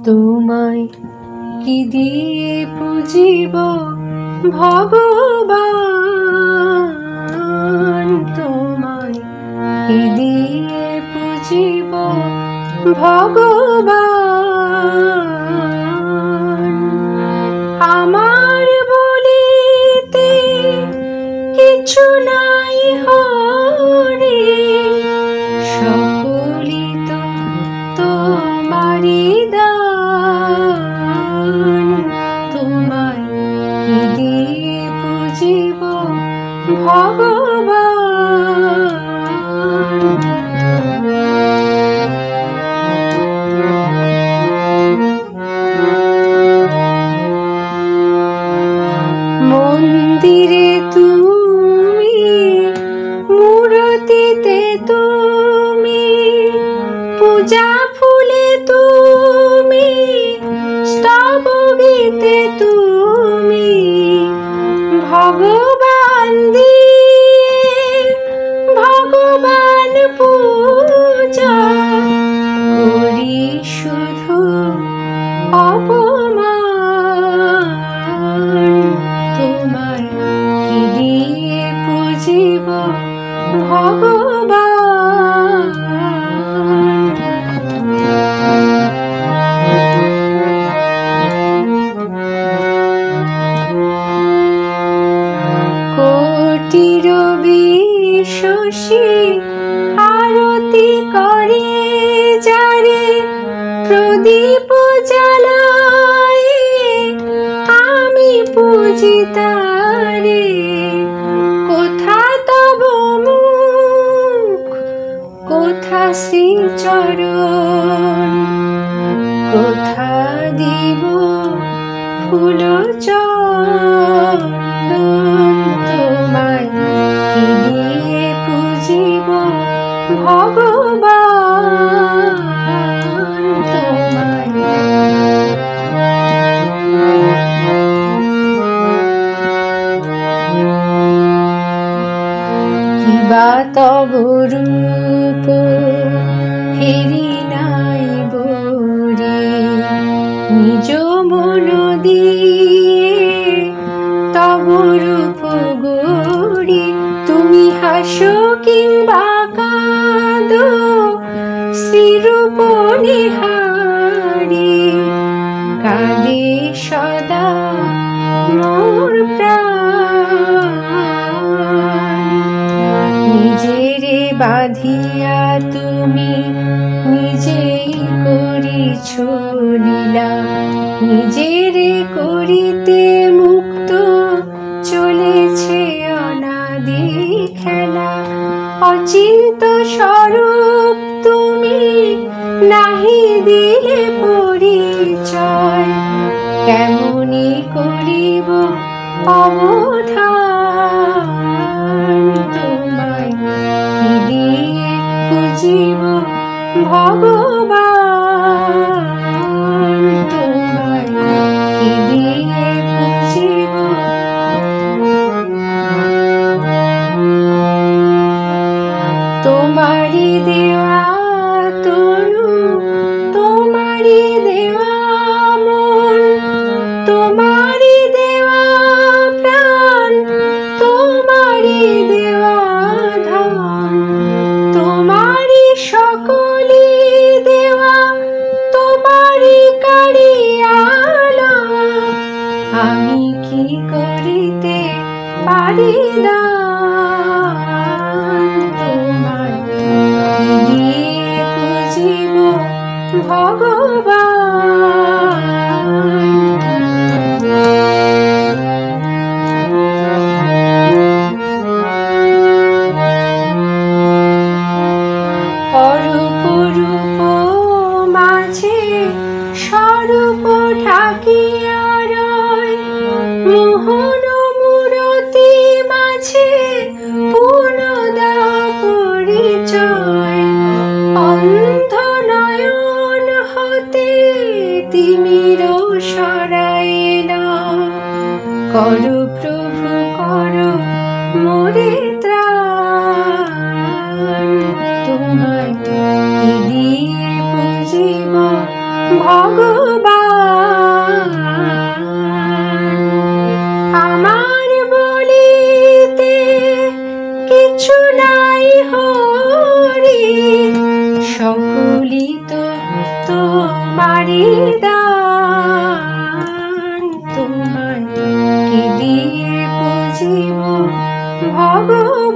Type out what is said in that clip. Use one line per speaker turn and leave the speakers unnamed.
তোমায় কি দিয়ে পুজিব ভগবান, তোমায় কি দিয়ে পুজিব ভগবান। আমার বলিতে কিছু নাই হরি, সকলই তো তোমারই দান। তোমায় কি দিয়ে পুজিব ভগবান। মন্দিরে তুমি, মূর্তিতে তুমি, পূজা ফুলে তুমি, স্তব গীতে তুমি, ভগবান দিয়ে ভগবান পূজা করি শুধু অপমান। তোমায় কি দিয়ে পুজিব ভগবান। কোটির বিশ্বসী আরতি করে যারে, প্রদীপ জ্বালায় আমি পুজি তারে। কোথা তব মুখ, কোথা শ্রীচরণ, কোথা দিব ফুল চন্দন। তোমায় কি দিয়ে পুজিব ভগবান। তোমায় কিবা তব রূপ হেরি নাই বরে, নিজ মন দিয়ে তব রূপ গড়ি। তুমি হাসো কিংবা কাঁদো শ্রীরূপ নিহারি, কাঁদে সদা মোর প্রাণ। নিজেরে বাঁধিয়া তুমি নিজেই করিছ লীলা, নিজেরে করিতে মুক্ত চলেছে অনাদি খেলা। অচিন্ত স্বরূপ তুমি নাহি দিলে পরিচয়, কেমনি করিব অবধান। তোমায় কি দিয়ে পুজিব ভগবান। তোমায় কি দিয়ে পুজিব। তোমারি দেওয়া তনু, তোমারি দেওয়া মন, তোমারি দেওয়া প্রাণ, তোমারি দেওয়া ধন, তোমারি সকলি দেওয়া, তোমারি কারিয়ালা। আমি কি করিতে পারি দান। তোমায় কি দিয়ে পুজিব ভগবান। অরূপ রূপ মাঝে স্বরূপ ঢাকিয়া রয়, মোহন মূরতি মাঝে পূর্ণদা পরিচয়। অন্ধ নয়ন হতে তিমির সরাইলা, কর প্রভু কর মোরে ত্রাণ। তোমায় কি দিয়ে পুজিব ভগবান। হরি সকলি তো তোমারি দান, তোমায় কি দিয়ে পুজিব ভগবান।